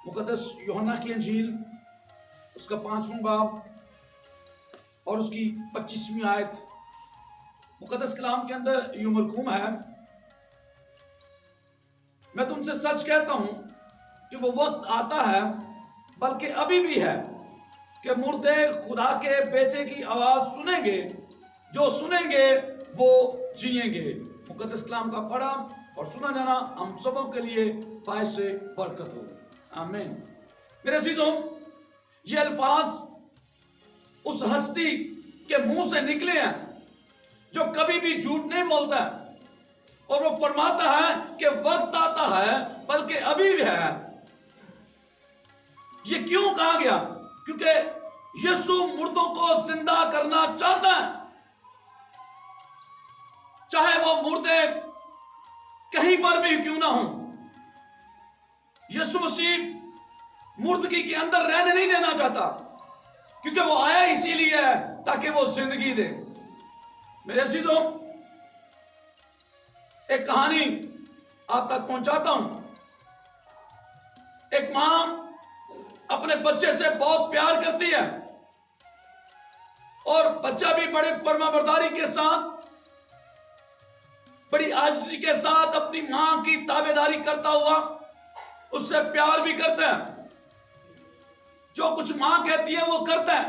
مقدس یوحنا کی انجیل اس کا 5واں باب اور اس کی 25ویں آیت مقدس کلام کے اندر یوں مرقوم ہے، میں تم سے سچ کہتا ہوں کہ وہ وقت آتا ہے بلکہ ابھی بھی ہے کہ مردے خدا کے بیٹے کی آواز سنیں گے، جو سنیں گے وہ جئیں گے۔ مقدس کلام کا پڑھا اور سنا جانا ہم سبوں کے لیے باعث برکت ہو، آمین۔ میرے عزیزوں، یہ الفاظ اس ہستی کے منہ سے نکلے ہیں جو کبھی بھی جھوٹ نہیں بولتا ہے، اور وہ فرماتا ہے کہ وقت آتا ہے بلکہ ابھی بھی ہے۔ یہ کیوں کہا گیا؟ کیونکہ یسوع مردوں کو زندہ کرنا چاہتا ہے، چاہے وہ مردے کہیں پر بھی کیوں نہ ہوں۔ یسوع مسیح مردگی کے اندر رہنے نہیں دینا چاہتا، کیونکہ وہ آیا اسی لیے ہے تاکہ وہ زندگی دے۔ میرے عزیزوں، ایک کہانی آپ تک پہنچاتا ہوں۔ ایک ماں اپنے بچے سے بہت پیار کرتی ہے، اور بچہ بھی بڑے فرما برداری کے ساتھ، بڑی عاجزی کے ساتھ اپنی ماں کی تابعداری کرتا ہوا اس سے پیار بھی کرتا ہے۔ جو کچھ ماں کہتی ہے وہ کرتا ہے،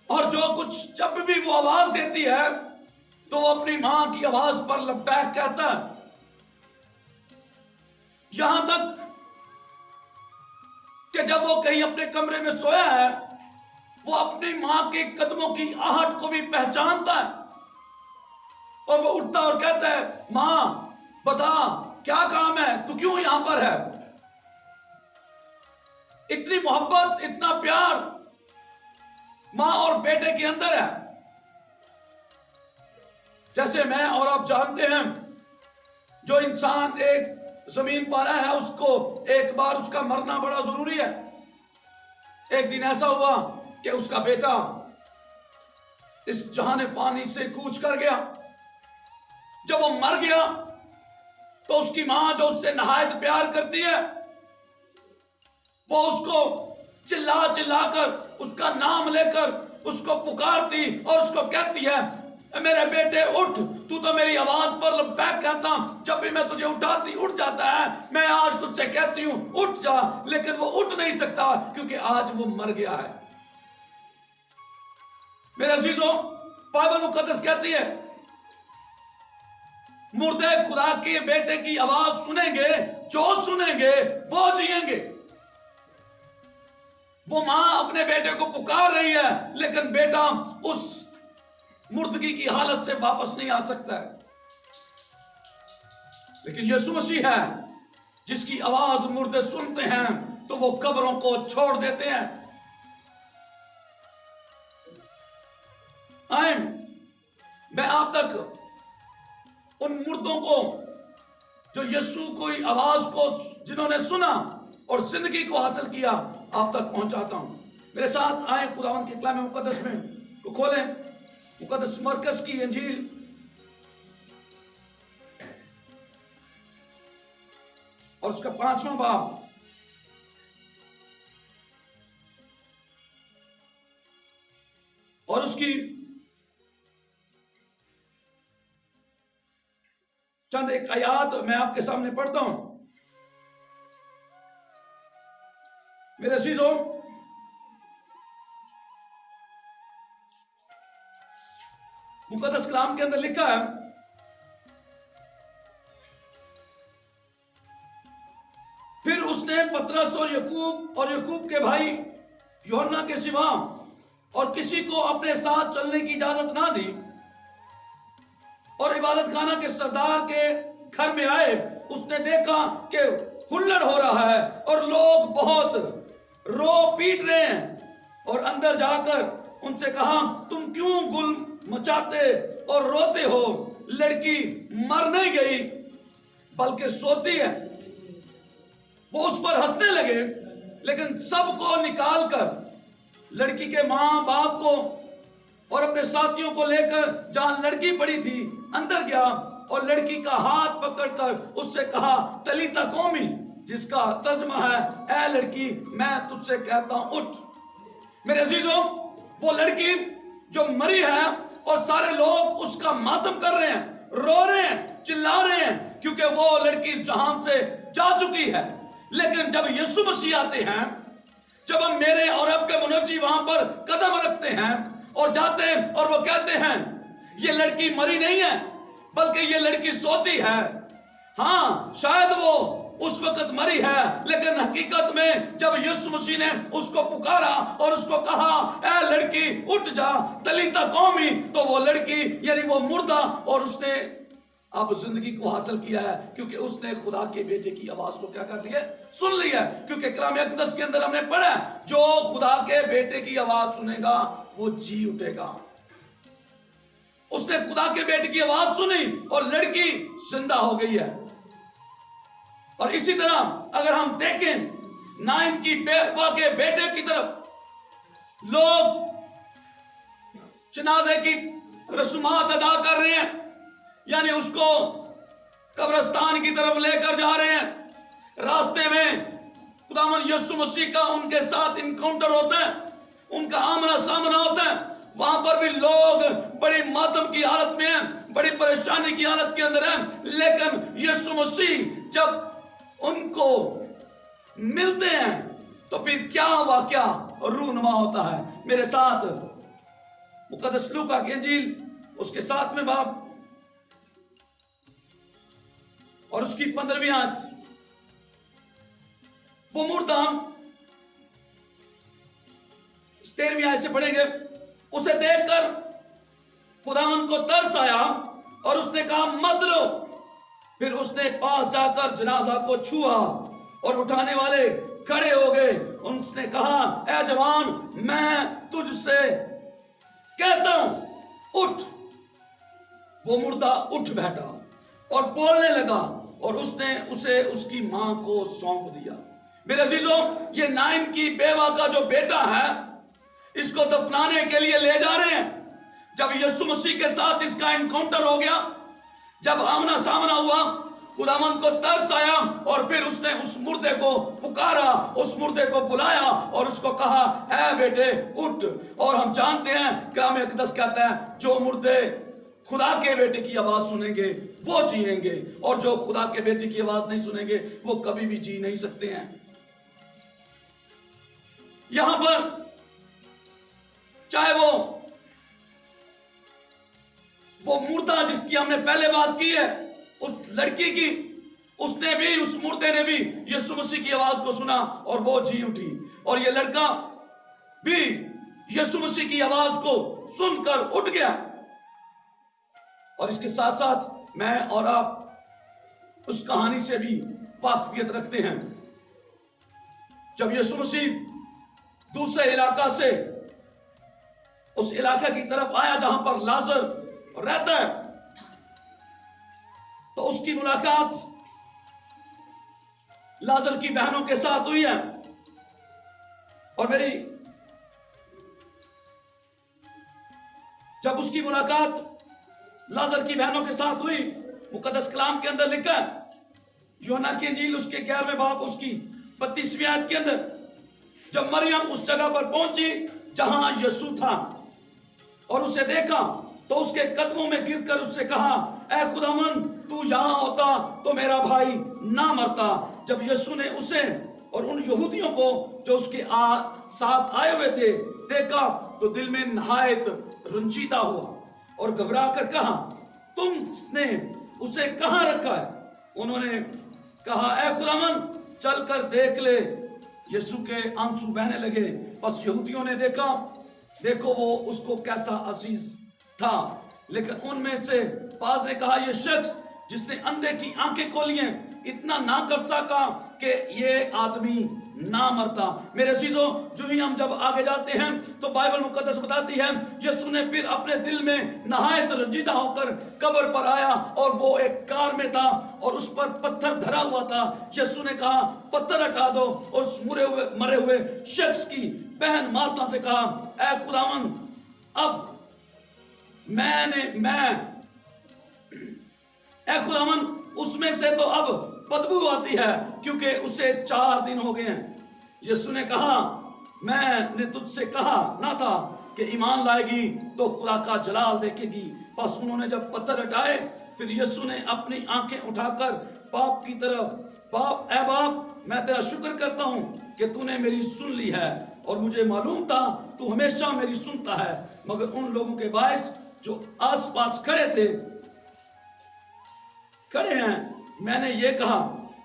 اور جو کچھ جب بھی وہ آواز دیتی ہے تو وہ اپنی ماں کی آواز پر لبیک کہتا ہے، یہاں تک کہ جب وہ کہیں اپنے کمرے میں سویا ہے وہ اپنی ماں کے قدموں کی آہٹ کو بھی پہچانتا ہے، اور وہ اٹھتا اور کہتا ہے، ماں بتا کیا کام ہے، تو کیوں یہاں پر ہے؟ اتنی محبت، اتنا پیار ماں اور بیٹے کے اندر ہے۔ جیسے میں اور آپ جانتے ہیں، جو انسان ایک زمین پر ہے اس کو ایک بار اس کا مرنا بڑا ضروری ہے۔ ایک دن ایسا ہوا کہ اس کا بیٹا اس جہان فانی سے کوچ کر گیا۔ جب وہ مر گیا تو اس کی ماں جو اس سے نہایت پیار کرتی ہے، وہ اس کو چلا چلا کر اس کا نام لے کر اس کو پکارتی اور اس کو کہتی ہے، میرے بیٹے اٹھ، تو تو میری آواز پر لبیک کہتا، جب بھی میں تجھے اٹھاتی اٹھ جاتا ہے، میں آج تجھ سے کہتی ہوں اٹھ جا، لیکن وہ اٹھ نہیں سکتا کیونکہ آج وہ مر گیا ہے۔ میرے عزیزوں، بائبل مقدس کہتی ہے مردے خدا کے بیٹے کی آواز سنیں گے، جو سنیں گے وہ جئیں گے۔ وہ ماں اپنے بیٹے کو پکار رہی ہے، لیکن بیٹا اس مردگی کی حالت سے واپس نہیں آ سکتا ہے۔ لیکن یسوع مسیح ہے جس کی آواز مردے سنتے ہیں تو وہ قبروں کو چھوڑ دیتے ہیں۔ میں آپ تک ان مردوں کو جو یسوع کی آواز کو جنہوں نے سنا اور زندگی کو حاصل کیا آپ تک پہنچاتا ہوں۔ میرے ساتھ آئیں خداوند کے کلام مقدس میں کو کھولیں، مقدس مرکز کی انجیل اور اس کا 5واں باب اور اس کی چند ایک آیات میں آپ کے سامنے پڑھتا ہوں۔ میرے عزیزوں، مقدس کلام کے اندر لکھا ہے، پھر اس نے پترس اور یعقوب کے بھائی یوحنا کے سوا اور کسی کو اپنے ساتھ چلنے کی اجازت نہ دی، اور عبادت خانہ کے سردار کے گھر میں آئے۔ اس نے دیکھا کہ ہلڑ ہو رہا ہے اور لوگ بہت رو پیٹ رہے ہیں، اور اندر جا کر ان سے کہا، تم کیوں گل مچاتے اور روتے ہو؟ لڑکی مر نہیں گئی بلکہ سوتی ہے۔ وہ اس پر ہنسنے لگے، لیکن سب کو نکال کر لڑکی کے ماں باپ کو اور اپنے ساتھیوں کو لے کر جہاں لڑکی پڑی تھی اندر گیا، اور لڑکی کا ہاتھ پکڑ کر اس سے کہا تلیتا قومی، جس کا ترجمہ ہے اے لڑکی میں تجھ سے کہتا ہوں اٹھ۔ میرے عزیزوں، وہ لڑکی جو مری ہے اور سارے لوگ اس کا ماتم کر رہے ہیں، رو رہے ہیں، چلا رہے ہیں، کیونکہ وہ لڑکی اس جہان سے جا چکی ہے۔ لیکن جب یسوع مسیح آتے ہیں، جب ہم میرے اور آپ کے منجی وہاں پر قدم رکھتے ہیں اور جاتے ہیں اور وہ کہتے ہیں یہ لڑکی مری نہیں ہے بلکہ یہ لڑکی سوتی ہے، ہاں شاید وہ اس وقت مری ہے، لیکن حقیقت میں جب یسوع مسیح نے اس کو پکارا اور اس کو کہا اے لڑکی اٹھ جا تلیتا قومی، تو وہ لڑکی یعنی وہ مردہ اور اس نے اب زندگی کو حاصل کیا ہے، کیونکہ اس نے خدا کے بیٹے کی آواز کو کیا کر لیا، سن لیا ہے۔ کیونکہ کلام اقدس کے اندر ہم نے پڑھا ہے جو خدا کے بیٹے کی آواز سنے گا وہ جی اٹھے گا۔ اس نے خدا کے بیٹے کی آواز سنی اور لڑکی زندہ ہو گئی ہے۔ اور اسی طرح اگر ہم دیکھیں نائن کی بیوہ کے بیٹے کی طرف لوگ جنازے کی رسومات ادا کر رہے ہیں، یعنی اس کو قبرستان کی طرف لے کر جا رہے ہیں۔ راستے میں خداوند یسوع مسیح کا ان کے ساتھ انکاؤنٹر ہوتا ہے، ان کا آمنا سامنا ہوتا ہے۔ وہاں پر بھی لوگ بڑی ماتم کی حالت میں ہیں، بڑی پریشانی کی حالت کے اندر ہیں، لیکن یسوع مسیح جب ان کو ملتے ہیں تو پھر کیا واقعہ رونما ہوتا ہے۔ میرے ساتھ مقدس لوکا کی انجیل اس کے 7ویں باب اور اس کی 15ویں آیت، وہ مردہ 13ویں آیت سے پڑھیں گے۔ اسے دیکھ کر خداوند کو ترس آیا اور اس نے کہا مت رو۔ پھر اس نے پاس جا کر جنازہ کو چھوا اور اٹھانے والے کھڑے ہو گئے۔ اس نے کہا اے جوان میں تجھ سے کہتا ہوں اٹھ۔ وہ مردہ اٹھ بیٹھا اور بولنے لگا اور اس نے اسے اس کی ماں کو سونپ دیا۔ میرے عزیزوں، یہ نائن کی بیوہ کا جو بیٹا ہے اس کو دفنانے کے لیے لے جا رہے ہیں۔ جب یسوع مسیح کے ساتھ اس کا انکاؤنٹر ہو گیا، جب آمنا سامنا ہوا، خداوند کو ترس آیا اور پھر اس نے اس مردے کو پکارا، اس مردے کو بلایا اور اس کو کہا اے بیٹے اٹھ۔ اور ہم جانتے ہیں کلام اقدس کہتا ہے جو مردے خدا کے بیٹے کی آواز سنیں گے وہ جیئیں گے، اور جو خدا کے بیٹے کی آواز نہیں سنیں گے وہ کبھی بھی جی نہیں سکتے ہیں۔ یہاں پر چاہے وہ مردہ جس کی ہم نے پہلے بات کی ہے، اس لڑکی کی، اس نے بھی، اس مردے نے بھی یسوع مسیح کی آواز کو سنا اور وہ جی اٹھی، اور یہ لڑکا بھی یسوع مسیح کی آواز کو سن کر اٹھ گیا۔ اور اس کے ساتھ ساتھ میں اور آپ اس کہانی سے بھی واقفیت رکھتے ہیں۔ جب یسوع مسیح دوسرے علاقہ سے اس علاقہ کی طرف آیا جہاں پر لازر رہتا ہے، تو اس کی ملاقات لازر کی بہنوں کے ساتھ ہوئی ہے۔ اور جب اس کی ملاقات لازر کی بہنوں کے ساتھ ہوئی، مقدس کلام کے اندر لکھا ہے، یوحنا کی انجیل اس کے 11ویں باب اس کی 32ویں آیت کے اندر، جب مریم اس جگہ پر پہنچی جہاں یسوع تھا اور اسے دیکھا تو اس کے قدموں میں گر کر اس سے کہا اے خداوند تو یہاں ہوتا تو میرا بھائی نہ مرتا۔ جب یسوع نے اسے اور ان یہودیوں کو جو اس کے ساتھ آئے ہوئے تھے دیکھا تو دل میں نہایت رنجیدہ ہوا اور گھبرا کر کہا تم نے اسے کہاں رکھا ہے؟ انہوں نے کہا اے خداوند چل کر دیکھ لے۔ یسوع کے آنسو بہنے لگے۔ بس یہودیوں نے دیکھو وہ اس کو کیسا عزیز تھا، لیکن ان میں سے بعض نے کہا یہ شخص جس نے اندھے کی آنکھیں کھولی ہیں اتنا نہ کر سکا کہ یہ آدمی نہ مرتا۔ میرے عزیزوں، جو ہی ہم جب آگے جاتے ہیں تو بائبل مقدس بتاتی ہے یسوع نے پھر اپنے دل میں نہایت رنجیدہ ہو کر قبر پر آیا اور وہ ایک کار میں تھا اور اس پر پتھر دھرا ہوا تھا۔ یسوع نے کہا پتھر ہٹا دو اور اس مرے ہوئے شخص کی بہن مارتا سے کہا اے خداوند اب میں اے خداوند اس میں سے تو اب بدبو آتی ہے کیونکہ اسے 4 دن ہو گئے ہیں۔ یسوع نے کہا میں نے تجھ سے کہا نہ تھا کہ ایمان لائے گی تو خدا کا جلال دیکھے گی۔ بس انہوں نے جب پتھر ہٹائے پھر یسوع نے اپنی آنکھیں اٹھا کر باپ کی طرف، باپ اے باپ میں تیرا شکر کرتا ہوں کہ تو نے میری سن لی ہے، اور مجھے معلوم تھا تو ہمیشہ میری سنتا ہے، مگر ان لوگوں کے باعث جو آس پاس کھڑے ہیں میں نے یہ کہا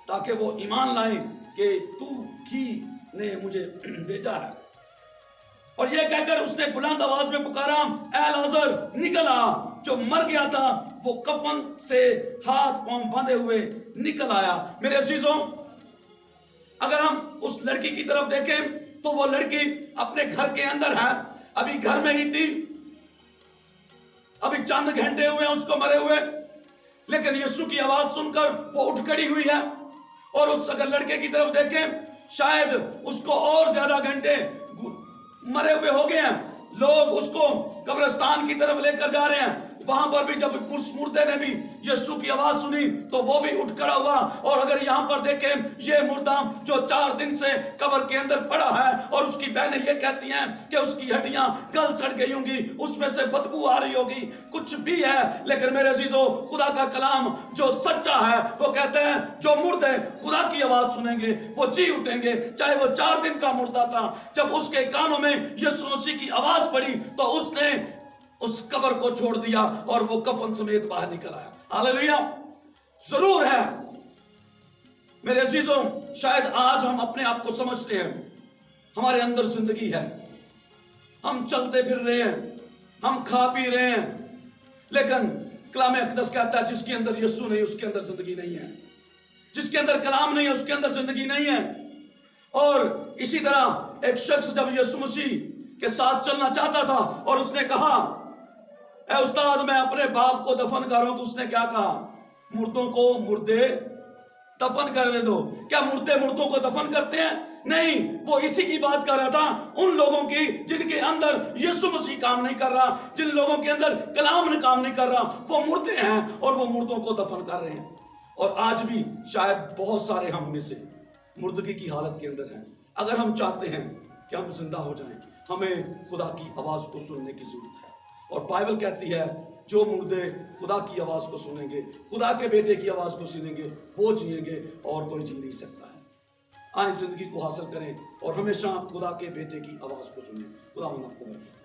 تاکہ وہ ایمان لائیں کہ تو ہی نے مجھے بھیجا ہے۔ اور یہ کہہ کر اس نے بلند آواز میں پکارا اے لازر نکل آ۔ جو مر گیا تھا وہ کفن سے ہاتھ پاؤں باندھے ہوئے نکل آیا۔ میرے عزیزوں اگر ہم اس لڑکی کی طرف دیکھیں تو وہ لڑکی اپنے گھر کے اندر ہے، ابھی گھر میں ہی تھی، ابھی چند گھنٹے ہوئے ہیں اس کو مرے ہوئے، لیکن یسوع کی آواز سن کر وہ اٹھ کھڑی ہوئی ہے۔ اور اس اگر لڑکے کی طرف دیکھیں شاید اس کو اور زیادہ گھنٹے مرے ہوئے ہو گئے ہیں، لوگ اس کو قبرستان کی طرف لے کر جا رہے ہیں۔ وہاں پر بھی جب اس مردے نے بھی یسوع کی آواز سنی تو وہ بھی اٹھ کھڑا ہوا۔ اور اگر یہاں پر دیکھیں یہ مردہ جو 4 دن سے قبر کے اندر پڑا ہے اور اس کی بہنیں یہ کہتی ہیں کہ اس کی ہڈیاں گل سڑ گئی ہوں گی، اس میں سے بدبو آ رہی ہوگی، کچھ بھی ہے، لیکن میرے عزیزو خدا کا کلام جو سچا ہے وہ کہتے ہیں جو مردے خدا کی آواز سنیں گے وہ جی اٹھیں گے۔ چاہے وہ 4 دن کا مردہ تھا، جب اس کے کانوں میں یسوع مسیح کی آواز پڑی تو اس نے اس قبر کو چھوڑ دیا اور وہ کفن سمیت باہر نکل آیا۔ ہاللیلویا۔ ضرور ہے میرے عزیزوں شاید آج ہم اپنے آپ کو سمجھتے ہیں ہمارے اندر زندگی ہے، ہم چلتے پھر رہے ہیں، ہم کھا پی رہے ہیں، لیکن کلام اقدس کہتا ہے جس کے اندر یسوع نہیں اس کے اندر زندگی نہیں ہے، جس کے اندر کلام نہیں ہے اس کے اندر زندگی نہیں ہے۔ اور اسی طرح ایک شخص جب یسوع مسیح کے ساتھ چلنا چاہتا تھا اور اس نے کہا اے استاد میں اپنے باپ کو دفن کر رہا ہوں، تو اس نے کیا کہا؟ مردوں کو مردے دفن کر دے دو۔ کیا مردے مردوں کو دفن کرتے ہیں؟ نہیں، وہ اسی کی بات کر رہا تھا ان لوگوں کی جن کے اندر یسوع مسیح کام نہیں کر رہا، جن لوگوں کے اندر کلام نے کام نہیں کر رہا، وہ مردے ہیں اور وہ مردوں کو دفن کر رہے ہیں۔ اور آج بھی شاید بہت سارے ہم میں سے مردگی کی حالت کے اندر ہیں۔ اگر ہم چاہتے ہیں کہ ہم زندہ ہو جائیں ہمیں خدا کی آواز کو سننے کی ضرورت ہے۔ اور بائبل کہتی ہے جو مردے خدا کی آواز کو سنیں گے، خدا کے بیٹے کی آواز کو سنیں گے، وہ جئیں گے اور کوئی جی نہیں سکتا ہے۔ آئیں زندگی کو حاصل کریں اور ہمیشہ خدا کے بیٹے کی آواز کو سنیں۔ خدا آپ کو برکت دے۔